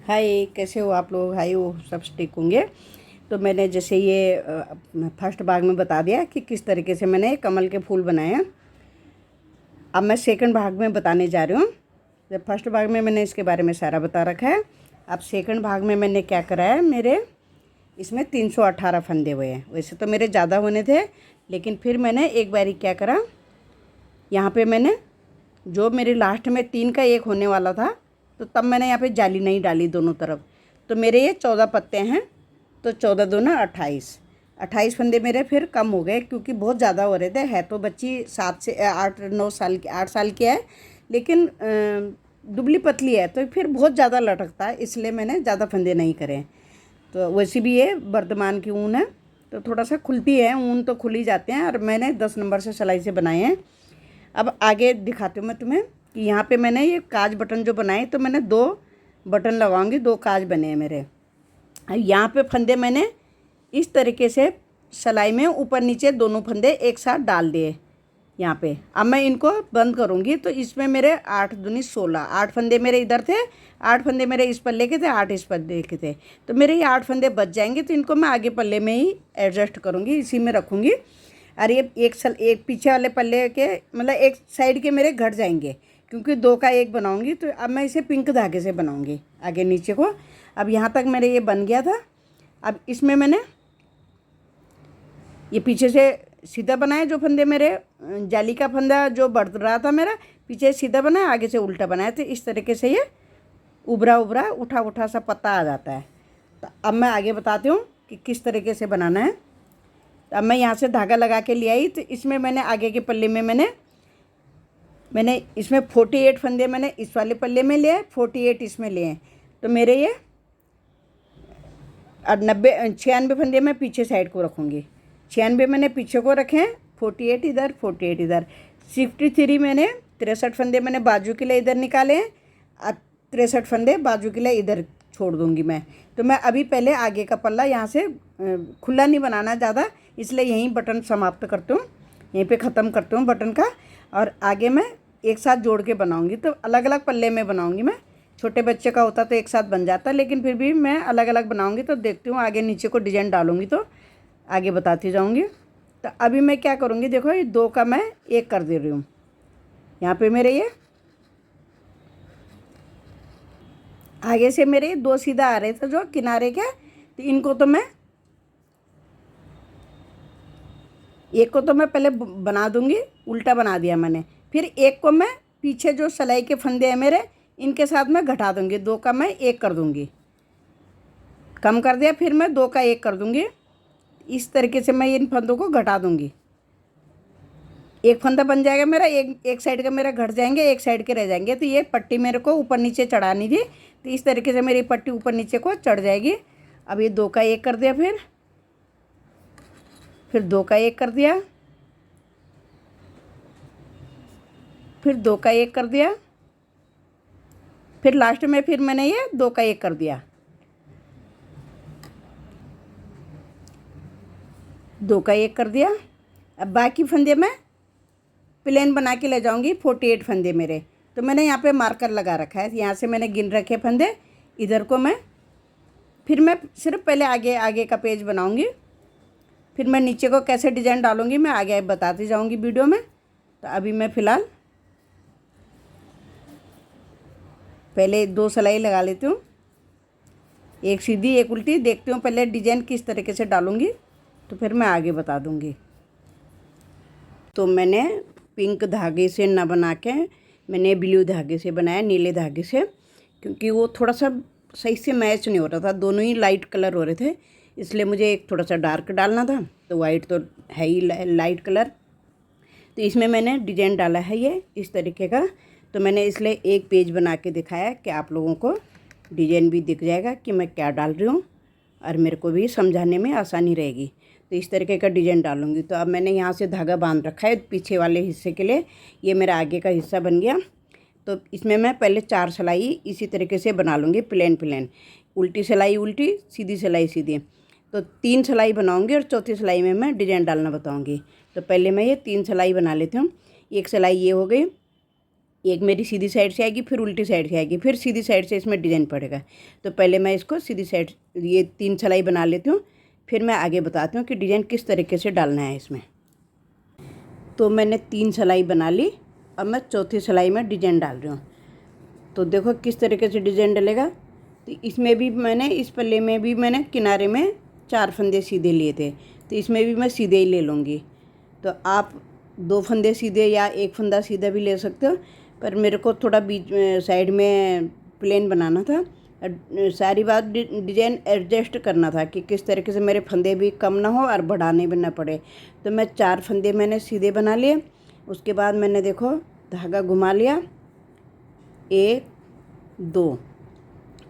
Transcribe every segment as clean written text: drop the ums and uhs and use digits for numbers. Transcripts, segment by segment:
हाय, कैसे हो आप लोग? हाय, वो सब ठीक होंगे। तो मैंने जैसे ये फर्स्ट भाग में बता दिया कि किस तरीके से मैंने कमल के फूल बनाए हैं। अब मैं सेकंड भाग में बताने जा रही हूँ। जब फर्स्ट भाग में मैंने इसके बारे में सारा बता रखा है, अब सेकंड भाग में मैंने क्या करा है, मेरे इसमें 318 फंदे हुए हैं। वैसे तो मेरे ज़्यादा होने थे, लेकिन फिर मैंने एक बारी क्या करा, यहाँ पे मैंने जो मेरे लास्ट में 3 का 1 होने वाला था, तो तब मैंने यहाँ पे जाली नहीं डाली दोनों तरफ। तो मेरे ये 14 पत्ते हैं, तो 14 दूना 28, 28 फंदे मेरे फिर कम हो गए, क्योंकि बहुत ज़्यादा हो रहे थे। है तो बच्ची 7 से 8 9 साल की, 8 साल की है, लेकिन दुबली पतली है, तो फिर बहुत ज़्यादा लटकता है, इसलिए मैंने ज़्यादा फंदे नहीं करे। तो वैसे भी ये वर्धमान की ऊन है, तो थोड़ा सा खुलती है ऊन, तो खुल ही जाते हैं। और मैंने 10 नंबर से सिलाई से बनाए हैं। अब आगे दिखाती हूँ मैं तुम्हें कि यहाँ पे मैंने ये काज बटन जो बनाए, तो मैंने 2 बटन लगाऊंगी, 2 काज बने हैं मेरे। यहाँ पे फंदे मैंने इस तरीके से सिलाई में ऊपर नीचे दोनों फंदे एक साथ डाल दिए यहाँ पे। अब मैं इनको बंद करूँगी, तो इसमें मेरे 8 दूनी 16, 8 फंदे मेरे इधर थे, 8 फंदे मेरे इस पल्ले के थे, 8 इस पल्ले के थे। तो मेरे ये 8 फंदे बच जाएंगे, तो इनको मैं आगे पल्ले में ही एडजस्ट करूँगी, इसी में रखूँगी। और ये एक पीछे वाले पल्ले के, मतलब एक साइड के मेरे घट जाएंगे, क्योंकि 2 का 1 बनाऊँगी। तो अब मैं इसे पिंक धागे से बनाऊँगी आगे नीचे को। अब यहाँ तक मेरे ये बन गया था। अब इसमें मैंने ये पीछे से सीधा बनाया, जो फंदे मेरे जाली का फंदा जो बढ़ रहा था मेरा, पीछे सीधा बनाया, आगे से उल्टा बनाया। तो इस तरीके से ये उभरा उभरा उठा उठा सा पत्ता आ जाता है। तो अब मैं आगे बताती हूँ कि किस तरीके से बनाना है। तो अब मैं यहाँ से धागा लगा के ले आई, तो इसमें मैंने आगे के पल्ले में मैंने इसमें 48 फंदे मैंने इस वाले पल्ले में लिए, 48 इसमें लिए। तो मेरे ये 96 फंदे मैं पीछे साइड को रखूँगी। 96 मैंने पीछे को रखे हैं, 48 इधर, 48 इधर। 63 मैंने 63 फंदे मैंने बाजू के लिए इधर निकाले हैं। अब 63 फंदे बाजू के लिए इधर छोड़ दूँगी मैं। तो मैं अभी पहले आगे का पल्ला यहाँ से खुला नहीं बनाना ज़्यादा, इसलिए यहीं बटन समाप्त करती हूँ, यहीं पे ख़त्म करती हूँ बटन का। और आगे मैं एक साथ जोड़ के बनाऊँगी, तो अलग अलग पल्ले में बनाऊँगी मैं। छोटे बच्चे का होता तो एक साथ बन जाता, लेकिन फिर भी मैं अलग अलग बनाऊँगी। तो देखती हूँ आगे नीचे को डिजाइन डालूँगी, तो आगे बताती जाऊँगी। तो अभी मैं क्या करूँगी, देखो ये 2 का मैं 1 कर दे रही हूँ। यहाँ पे मेरे ये आगे से मेरे 2 सीधा आ रहे थे जो किनारे के, तो इनको तो मैं एक को तो मैं पहले बना दूँगी, उल्टा बना दिया मैंने। फिर एक को मैं पीछे जो सिलाई के फंदे हैं मेरे, इनके साथ मैं घटा दूँगी, 2 का मैं 1 कर दूँगी, कम कर दिया, फिर मैं 2 का 1 कर दूँगी। इस तरीके से मैं इन फंदों को घटा दूँगी। एक फंदा बन जाएगा मेरा, एक साइड का मेरा घट जाएंगे, एक साइड के रह जाएंगे। तो ये पट्टी मेरे को ऊपर नीचे चढ़ानी थी, तो इस तरीके से मेरी पट्टी ऊपर नीचे को चढ़ जाएगी। अब ये 2 का 1 कर दिया, फिर 2 का 1 कर दिया, फिर 2 का 1 कर दिया, फिर लास्ट में फिर मैंने ये 2 का 1 कर दिया, 2 का 1 कर दिया। अब बाकी फंदे मैं प्लेन बना के ले जाऊंगी, 48 फंदे मेरे। तो मैंने यहाँ पे मार्कर लगा रखा है, यहाँ से मैंने गिन रखे फंदे, इधर को फिर मैं सिर्फ पहले आगे का पेज बनाऊंगी, फिर मैं नीचे को कैसे डिज़ाइन डालूंगी मैं आगे बताती जाऊंगी वीडियो में। तो अभी मैं फ़िलहाल पहले 2 सिलाई लगा लेती हूँ, एक सीधी एक उल्टी। देखती हूँ पहले डिज़ाइन किस तरीके से डालूंगी, तो फिर मैं आगे बता दूंगी। तो मैंने पिंक धागे से ना बना के मैंने ब्लू धागे से बनाया, नीले धागे से, क्योंकि वो थोड़ा सा सही से मैच नहीं हो रहा था, दोनों ही लाइट कलर हो रहे थे, इसलिए मुझे एक थोड़ा सा डार्क डालना था। तो वाइट तो है ही लाइट कलर। तो इसमें मैंने डिजाइन डाला है ये इस तरीके का। तो मैंने इसलिए एक पेज बना के दिखाया कि आप लोगों को डिजाइन भी दिख जाएगा कि मैं क्या डाल रही हूँ, और मेरे को भी समझाने में आसानी रहेगी। तो इस तरीके का डिजाइन डालूंगी। तो अब मैंने यहाँ से धागा बांध रखा है पीछे वाले हिस्से के लिए, ये मेरा आगे का हिस्सा बन गया। तो इसमें मैं पहले 4 सिलाई इसी तरीके से बना लूँगी, प्लेन, उल्टी सिलाई उल्टी, सीधी सिलाई सीधी। तो 3 सिलाई बनाऊँगी और चौथी सिलाई में मैं डिजाइन डालना बताऊँगी। तो पहले मैं ये 3 सिलाई बना लेती हूँ। एक सिलाई ये हो गई, एक मेरी सीधी साइड से आएगी, फिर उल्टी साइड से आएगी, फिर सीधी साइड से इसमें डिज़ाइन पड़ेगा। तो पहले मैं इसको सीधी साइड ये 3 सिलाई बना लेती हूँ, फिर मैं आगे बताती हूँ कि डिज़ाइन किस तरीके से डालना है इसमें। तो मैंने 3 सिलाई बना ली, अब मैं चौथी सिलाई में डिज़ाइन डाल रही हूँ। तो देखो किस तरीके से डिज़ाइन डलेगा। तो इसमें भी मैंने, इस पल्ले में भी मैंने किनारे में 4 फंदे सीधे लिए थे, तो इसमें भी मैं सीधे ही ले लूँगी। तो आप 2 फंदे सीधे या 1 फंदा सीधा भी ले सकते हो, पर मेरे को थोड़ा बीच साइड में प्लेन बनाना था। सारी बात डिज़ाइन एडजस्ट करना था कि किस तरीके से मेरे फंदे भी कम ना हो और बढ़ाने भी ना पड़े। तो मैं 4 फंदे मैंने सीधे बना लिए। उसके बाद मैंने देखो धागा घुमा लिया, 1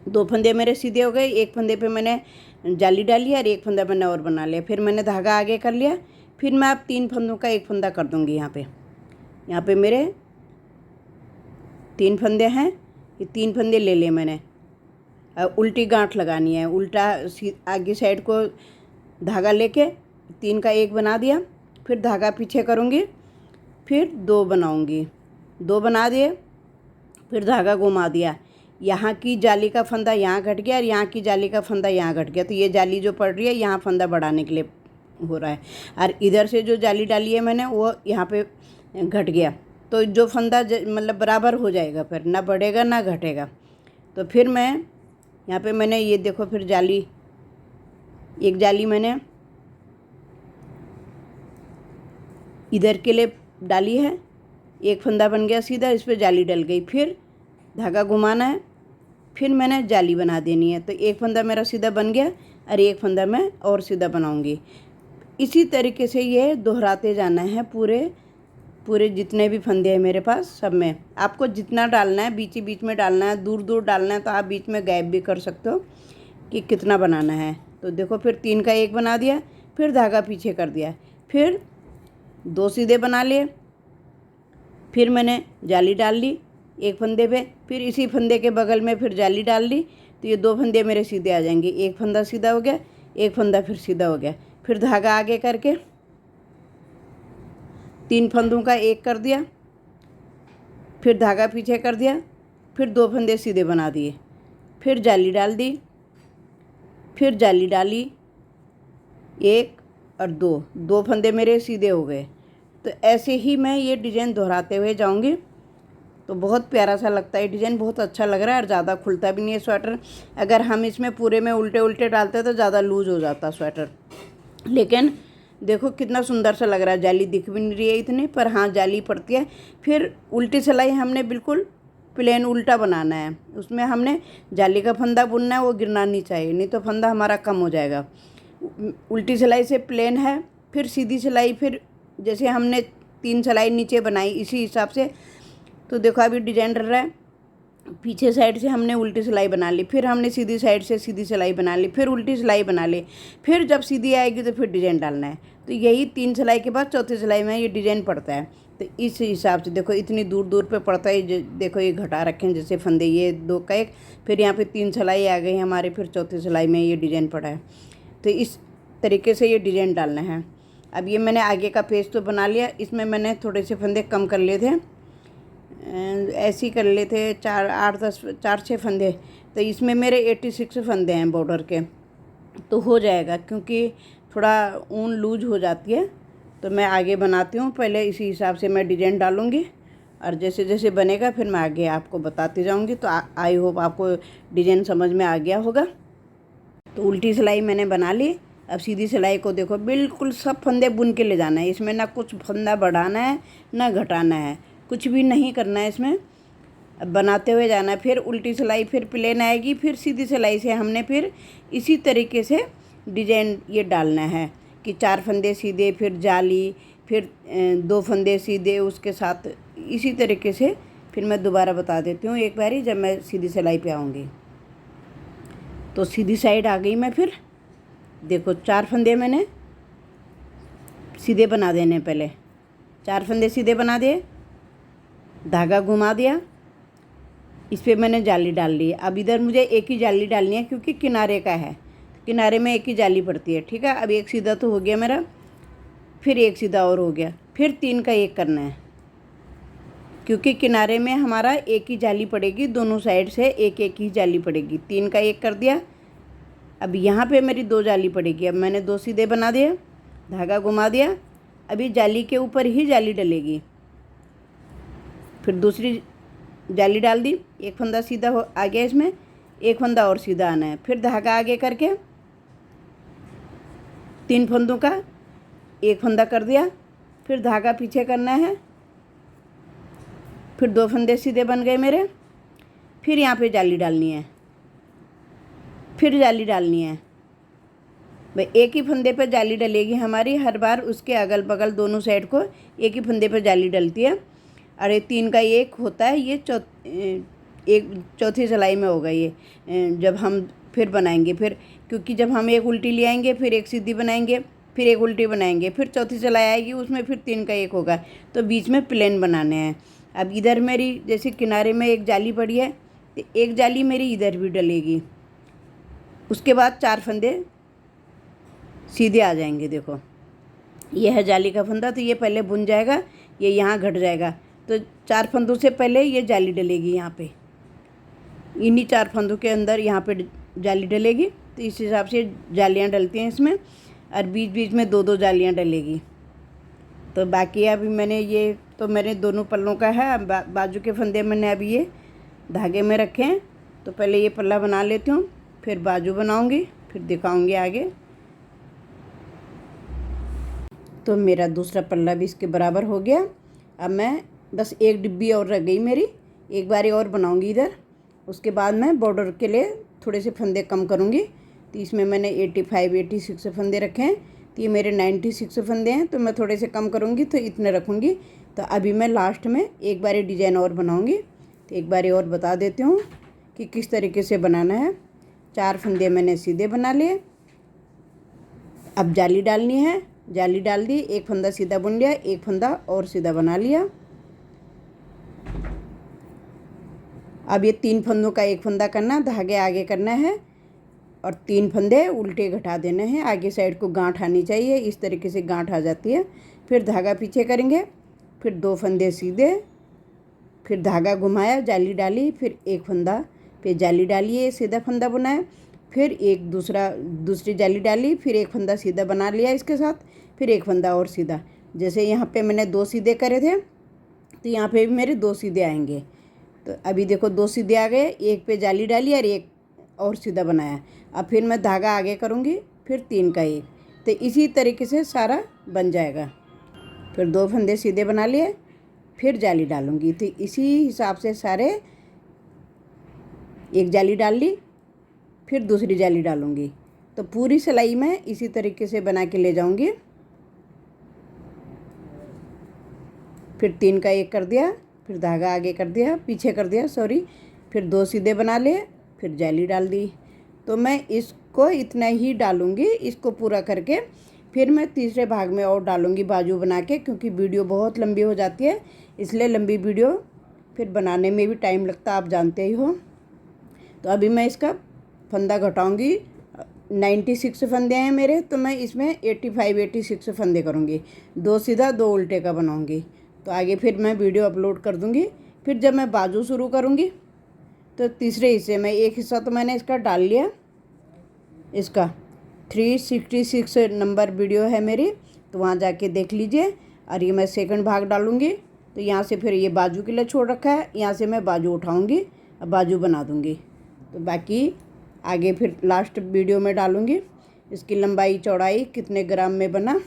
2 फंदे मेरे सीधे हो गए। 1 फंदे पे मैंने जाली डाली और 1 फंदा मैंने और बना लिया। फिर मैंने धागा आगे कर लिया। फिर मैं अब 3 फंदों का 1 फंदा कर दूँगी। यहाँ पे मेरे 3 फंदे हैं, ये 3 फंदे ले लिए मैंने। अब उल्टी गांठ लगानी है, उल्टा आगे साइड को धागा लेके 3 का 1 बना दिया, फिर धागा पीछे करूँगी, फिर 2 बनाऊँगी, 2 बना दिए, फिर धागा घुमा दिया। यहाँ की जाली का फंदा यहाँ घट गया और यहाँ की जाली का फंदा यहाँ घट गया। तो ये जाली जो पड़ रही है यहाँ फंदा बढ़ाने के लिए हो रहा है, और इधर से जो जाली डाली है मैंने वो यहाँ पे घट गया। तो जो फंदा मतलब बराबर हो जाएगा, फिर ना बढ़ेगा ना घटेगा। तो फिर मैं यहाँ पे मैंने ये देखो, फिर जाली, एक जाली मैंने इधर के लिए डाली है, 1 फंदा बन गया सीधा, इस पर जाली डल गई। फिर धागा घुमाना है, फिर मैंने जाली बना देनी है। तो 1 फंदा मेरा सीधा बन गया और 1 फंदा मैं और सीधा बनाऊंगी। इसी तरीके से ये दोहराते जाना है पूरे जितने भी फंदे हैं मेरे पास सब में। आपको जितना डालना है बीच ही बीच में डालना है, दूर दूर डालना है, तो आप बीच में गैप भी कर सकते हो कि कितना बनाना है। तो देखो फिर 3 का 1 बना दिया, फिर धागा पीछे कर दिया, फिर 2 सीधे बना लिए, फिर मैंने जाली डाल ली 1 फंदे पे, फिर इसी फंदे के बगल में फिर जाली डाल ली। तो ये 2 फंदे मेरे सीधे आ जाएंगे, 1 फंदा सीधा हो गया, 1 फंदा फिर सीधा हो गया। फिर धागा आगे करके 3 फंदों का 1 कर दिया, फिर धागा पीछे कर दिया, फिर 2 फंदे सीधे बना दिए, फिर जाली डाल दी, फिर जाली डाली 1 और 2 फंदे मेरे सीधे हो गए। तो ऐसे ही मैं ये डिज़ाइन दोहराते हुए जाऊंगी। तो बहुत प्यारा सा लगता है डिज़ाइन, बहुत अच्छा लग रहा है और ज़्यादा खुलता भी नहीं है स्वेटर। अगर हम इसमें पूरे में उल्टे उल्टे डालते तो ज़्यादा लूज हो जाता स्वेटर। लेकिन देखो कितना सुंदर सा लग रहा है, जाली दिख भी नहीं रही है इतनी, पर हाँ जाली पड़ती है। फिर उल्टी सिलाई हमने बिल्कुल प्लेन उल्टा बनाना है, उसमें हमने जाली का फंदा बुनना है, वो गिरना नहीं चाहिए, नहीं तो फंदा हमारा कम हो जाएगा। उल्टी सिलाई से प्लेन है, फिर सीधी सिलाई, फिर जैसे हमने 3 सिलाई नीचे बनाई इसी हिसाब से। तो देखो अभी डिजाइन डल रहा है, पीछे साइड से हमने उल्टी सिलाई बना ली, फिर हमने सीधी साइड से सीधी सिलाई बना ली, फिर उल्टी सिलाई बना ली, फिर जब सीधी आएगी तो फिर डिजाइन डालना है। तो यही 3 सिलाई के बाद चौथी सिलाई में ये डिजाइन पड़ता है। तो इस हिसाब से देखो इतनी दूर दूर पे पड़ता है। देखो ये घटा रखे हैं जैसे फंदे, ये 2 का 1, फिर यहाँ पे 3 सिलाई आ गई हमारे, फिर चौथी सिलाई में ये डिजाइन पड़ा है। तो इस तरीके से ये डिजाइन डालना है। अब ये मैंने आगे का पेज तो बना लिया, इसमें मैंने थोड़े से फंदे कम कर लिए थे, ऐसे ही कर लिए थे 4-6 फंदे। तो इसमें मेरे 86 फंदे हैं बॉर्डर के, तो हो जाएगा, क्योंकि थोड़ा ऊन लूज हो जाती है। तो मैं आगे बनाती हूँ, पहले इसी हिसाब से मैं डिजाइन डालूँगी और जैसे जैसे बनेगा फिर मैं आगे आपको बताती जाऊँगी। तो आई होप आपको डिजाइन समझ में आ गया होगा। तो उल्टी सिलाई मैंने बना ली। अब सीधी सिलाई को देखो बिल्कुल सब फंदे बुन के ले जाना है, इसमें ना कुछ फंदा बढ़ाना है ना घटाना है, कुछ भी नहीं करना है इसमें। अब बनाते हुए जाना है। फिर उल्टी सिलाई फिर प्लेन आएगी, फिर सीधी सिलाई से हमने फिर इसी तरीके से डिजाइन ये डालना है कि 4 फंदे सीधे, फिर जाली, फिर 2 फंदे सीधे उसके साथ, इसी तरीके से। फिर मैं दोबारा बता देती हूँ एक बारी जब मैं सीधी सिलाई पे आऊँगी। तो सीधी साइड आ गई मैं, फिर देखो 4 फंदे मैंने सीधे बना देने, पहले 4 फंदे सीधे बना दिए, धागा घुमा दिया, इस पर मैंने जाली डाल ली। अब इधर मुझे एक ही जाली डालनी है क्योंकि किनारे का है, किनारे में एक ही जाली पड़ती है, ठीक है। अब एक सीधा तो हो गया मेरा, फिर एक सीधा और हो गया, फिर 3 का 1 करना है, क्योंकि किनारे में हमारा एक ही जाली पड़ेगी, दोनों साइड से एक एक ही जाली पड़ेगी। 3 का 1 कर दिया। अब यहाँ पे मेरी 2 जाली पड़ेगी। अब मैंने 2 सीधे बना दिए, धागा घुमा दिया। अभी जाली के ऊपर ही जाली डलेगी, फिर दूसरी जाली डाल दी, एक फंदा सीधा हो आ गया, इसमें एक फंदा और सीधा आना है। फिर धागा आगे करके 3 फंदों का 1 फंदा कर दिया, फिर धागा पीछे करना है, फिर 2 फंदे सीधे बन गए मेरे। फिर यहाँ पे जाली डालनी है, फिर जाली डालनी है। भाई एक ही फंदे पर जाली डलेगी हमारी हर बार, उसके अगल बगल दोनों साइड को एक ही फंदे पर जाली डलती है। अरे 3 का 1 होता है, ये चौथी सिलाई में होगा ये, जब हम फिर बनाएंगे। फिर क्योंकि जब हम एक उल्टी ले आएंगे, फिर एक सीधी बनाएंगे, फिर एक उल्टी बनाएंगे, फिर चौथी सिलाई आएगी, उसमें फिर 3 का 1 होगा, तो बीच में प्लेन बनाने हैं। अब इधर मेरी जैसे किनारे में एक जाली पड़ी है, तो एक जाली मेरी इधर भी डलेगी। उसके बाद 4 फंदे सीधे आ जाएंगे। देखो ये है जाली का फंदा, तो ये पहले बुन जाएगा, ये यहाँ घट जाएगा, तो 4 फंदों से पहले ये जाली डलेगी। यहाँ पे इन्हीं 4 फंदों के अंदर यहाँ पे जाली डलेगी। तो इस हिसाब से जालियाँ डलती हैं इसमें, और बीच बीच में 2-2 जालियाँ डलेगी। तो बाकी अभी मैंने ये तो मैंने दोनों पल्लों का है। बाजू के फंदे मैंने अभी ये धागे में रखे हैं, तो पहले ये पल्ला बना लेती हूँ, फिर बाजू बनाऊँगी, फिर दिखाऊँगी आगे। तो मेरा दूसरा पल्ला भी इसके बराबर हो गया। अब मैं बस एक डिब्बी और रह गई मेरी, एक बारी और बनाऊंगी इधर। उसके बाद मैं बॉर्डर के लिए थोड़े से फंदे कम करूंगी। तो इसमें मैंने 85-86 फंदे रखे हैं, तो ये मेरे 96 फंदे हैं, तो मैं थोड़े से कम करूंगी, तो इतने रखूंगी। तो अभी मैं लास्ट में एक बारी डिजाइन और बनाऊंगी। तो एक बारी और बता देती हूँ कि किस तरीके से बनाना है। 4 फंदे मैंने सीधे बना लिए। अब जाली डालनी है, जाली डाल दी, एक फंदा सीधा बुन लिया, एक फंदा और सीधा बना लिया। अब ये 3 फंदों का 1 फंदा करना, धागे आगे करना है, और 3 फंदे उल्टे घटा देने हैं। आगे साइड को गांठ आनी चाहिए, इस तरीके से गांठ आ जाती है। फिर धागा पीछे करेंगे, फिर 2 फंदे सीधे, फिर धागा घुमाया, जाली डाली, फिर एक फंदा पे जाली डालिए, सीधा फंदा बनाया, फिर एक दूसरी जाली डाली, फिर एक फंदा सीधा बना लिया इसके साथ, फिर एक फंदा और सीधा। जैसे यहाँ पे मैंने 2 सीधे करे थे, तो यहाँ पे भी मेरे 2 सीधे आएंगे। तो अभी देखो 2 सीधे आ गए, एक पे जाली डाली और एक और सीधा बनाया। अब फिर मैं धागा आगे करूँगी, फिर 3 का 1, तो इसी तरीके से सारा बन जाएगा। फिर 2 फंदे सीधे बना लिए, फिर जाली डालूँगी। तो इसी हिसाब से सारे, एक जाली डाल ली, फिर दूसरी जाली डालूँगी। तो पूरी सिलाई मैं इसी तरीके से बना के ले जाऊँगी। फिर 3 का 1 कर दिया, फिर धागा आगे कर दिया, पीछे कर दिया सॉरी, फिर 2 सीधे बना लिए, फिर जाली डाल दी। तो मैं इसको इतना ही डालूँगी, इसको पूरा करके फिर मैं तीसरे भाग में और डालूँगी बाजू बना के, क्योंकि वीडियो बहुत लंबी हो जाती है, इसलिए लंबी वीडियो फिर बनाने में भी टाइम लगता, आप जानते ही हो। तो अभी मैं इसका फंदा घटाऊँगी। 96 फंदे हैं मेरे, तो मैं इसमें 85-86 फंदे करूँगी, 2 सीधा 2 उल्टे का बनाऊँगी। तो आगे फिर मैं वीडियो अपलोड कर दूँगी। फिर जब मैं बाजू शुरू करूँगी, तो तीसरे हिस्से में एक हिस्सा तो मैंने इसका डाल लिया, इसका 366 नंबर वीडियो है मेरी, तो वहाँ जाके देख लीजिए। और ये मैं सेकंड भाग डालूँगी, तो यहाँ से फिर ये बाजू के लिए छोड़ रखा है, यहाँ से मैं बाजू उठाऊँगी और बाजू बना दूँगी। तो बाकी आगे फिर लास्ट वीडियो में डालूँगी इसकी लंबाई चौड़ाई कितने ग्राम में बना।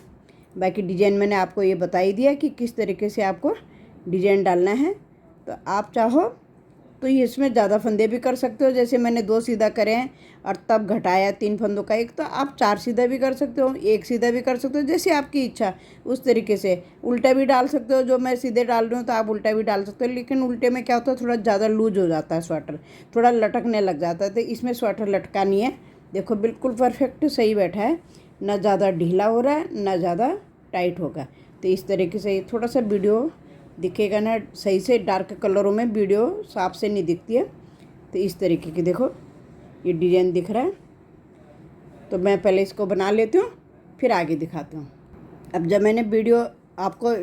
बाकी डिजाइन मैंने आपको ये बता ही दिया कि किस तरीके से आपको डिजाइन डालना है। तो आप चाहो तो ये इसमें ज़्यादा फंदे भी कर सकते हो, जैसे मैंने 2 सीधा करे हैं और तब घटाया 3 फंदों का 1, तो आप 4 सीधा भी कर सकते हो, 1 सीधा भी कर सकते हो, जैसे आपकी इच्छा उस तरीके से। उल्टा भी डाल सकते हो, जो मैं सीधे डाल रही हूँ तो आप उल्टा भी डाल सकते हो, लेकिन उल्टे में क्या होता है, थोड़ा ज़्यादा लूज हो जाता है स्वेटर, थोड़ा लटकने लग जाता है। तो इसमें स्वेटर लटका नहीं है, देखो बिल्कुल परफेक्ट सही बैठा है, ना ज़्यादा ढीला हो रहा है ना ज़्यादा टाइट होगा। तो इस तरीके से थोड़ा सा वीडियो दिखेगा ना सही से, डार्क कलरों में वीडियो साफ से नहीं दिखती है। तो इस तरीके की देखो ये डिजाइन दिख रहा है। तो मैं पहले इसको बना लेती हूँ, फिर आगे दिखाती हूँ। अब जब मैंने वीडियो आपको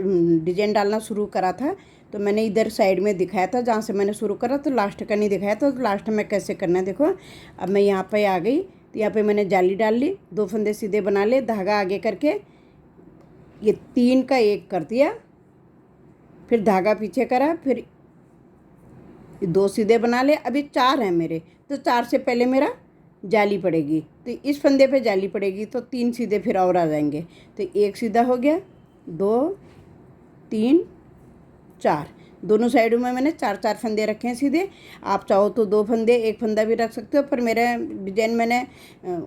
डिजाइन डालना शुरू करा था, तो मैंने इधर साइड में दिखाया था जहाँ से मैंने शुरू करा, तो लास्ट का नहीं दिखाया था। तो लास्ट में कैसे करना है देखो। अब मैं यहाँ पे आ गई, तो यहाँ पे मैंने जाली डाल ली, 2 फंदे सीधे बना ले, धागा आगे करके ये 3 का 1 कर दिया, फिर धागा पीछे करा, फिर 2 सीधे बना ले। अभी 4 हैं मेरे, तो 4 से पहले मेरा जाली पड़ेगी, तो इस फंदे पे जाली पड़ेगी, तो 3 सीधे फिर और आ जाएंगे। तो 1 सीधा हो गया, 2 3 4, दोनों साइडों में मैंने 4 फंदे रखे हैं सीधे। आप चाहो तो 2 फंदे, 1 फंदा भी रख सकते हो, पर मेरा डिजाइन मैंने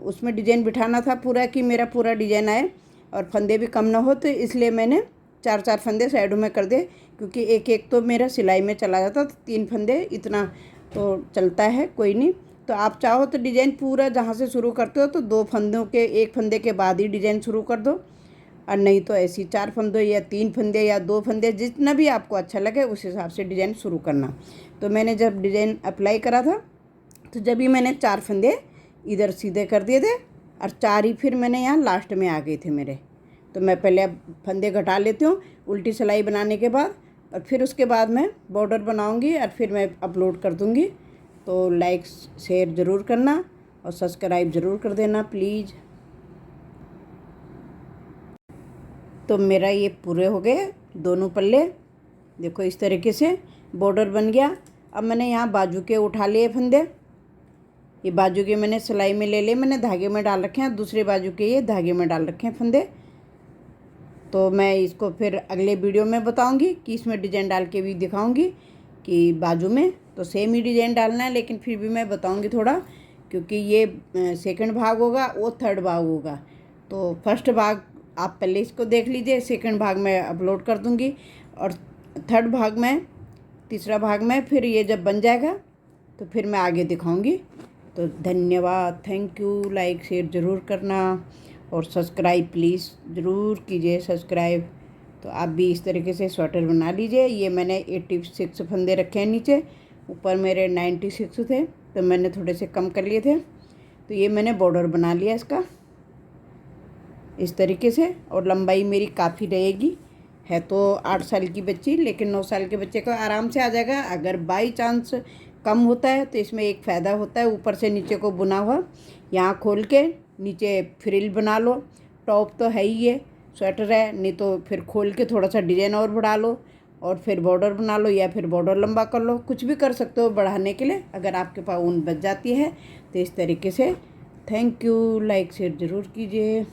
उसमें डिजाइन बिठाना था पूरा, कि मेरा पूरा डिजाइन आए और फंदे भी कम ना हो, तो इसलिए मैंने 4 फंदे साइडों में कर दे, क्योंकि एक एक तो मेरा सिलाई में चला जाता, तो 3 फंदे इतना तो चलता है, कोई नहीं। तो आप चाहो तो डिजाइन पूरा जहाँ से शुरू करते हो तो 2 फंदों के 1 फंदे के बाद ही डिजाइन शुरू कर दो, और नहीं तो ऐसी 4 फंदे या 3 फंदे या 2 फंदे, जितना भी आपको अच्छा लगे उस हिसाब से डिजाइन शुरू करना। तो मैंने जब डिजाइन अप्लाई करा था, तो जब ही मैंने 4 फंदे इधर सीधे कर दिए थे, और 4 ही फिर मैंने यहाँ लास्ट में आ गए थे मेरे। तो मैं पहले अब फंदे घटा लेती हूँ उल्टी सिलाई बनाने के बाद, और फिर उसके बाद मैं बॉर्डर बनाऊँगी और फिर मैं अपलोड कर दूँगी। तो लाइक शेयर ज़रूर करना और सब्सक्राइब ज़रूर कर देना प्लीज़। तो मेरा ये पूरे हो गए दोनों पल्ले, देखो इस तरीके से बॉर्डर बन गया। अब मैंने यहाँ बाजू के उठा लिए फंदे, ये बाजू के मैंने सिलाई में ले लिए, मैंने धागे में डाल रखे हैं, दूसरे बाजू के ये धागे में डाल रखे हैं फंदे। तो मैं इसको फिर अगले वीडियो में बताऊंगी कि इसमें डिजाइन डाल के भी दिखाऊंगी कि बाजू में तो सेम ही डिजाइन डालना है, लेकिन फिर भी मैं बताऊंगी थोड़ा, क्योंकि ये सेकंड भाग होगा, वो थर्ड भाग होगा। तो फर्स्ट भाग आप पहले इसको देख लीजिए, सेकंड भाग में अपलोड कर दूंगी, और थर्ड भाग में, तीसरा भाग में फिर ये जब बन जाएगा तो फिर मैं आगे दिखाऊंगी। तो धन्यवाद, थैंक यू, लाइक शेयर ज़रूर करना और सब्सक्राइब प्लीज़ ज़रूर कीजिए सब्सक्राइब। तो आप भी इस तरीके से स्वेटर बना लीजिए। ये मैंने 86 फंदे रखे हैं नीचे, ऊपर मेरे 96 थे, तो मैंने थोड़े से कम कर लिए थे। तो ये मैंने बॉर्डर बना लिया इसका इस तरीके से, और लंबाई मेरी काफ़ी रहेगी। है तो 8 साल की बच्ची, लेकिन 9 साल के बच्चे को आराम से आ जाएगा। अगर बाई चांस कम होता है तो इसमें एक फ़ायदा होता है, ऊपर से नीचे को बुना हुआ यहाँ खोल के नीचे फ्रिल बना लो। टॉप तो है ही, ये स्वेटर है, नहीं तो फिर खोल के थोड़ा सा डिजाइन और बढ़ा लो और फिर बॉर्डर बना लो, या फिर बॉर्डर लंबा कर लो, कुछ भी कर सकते हो बढ़ाने के लिए, अगर आपके पास ऊन बच जाती है तो इस तरीके से। थैंक यू, लाइक शेयर ज़रूर कीजिए।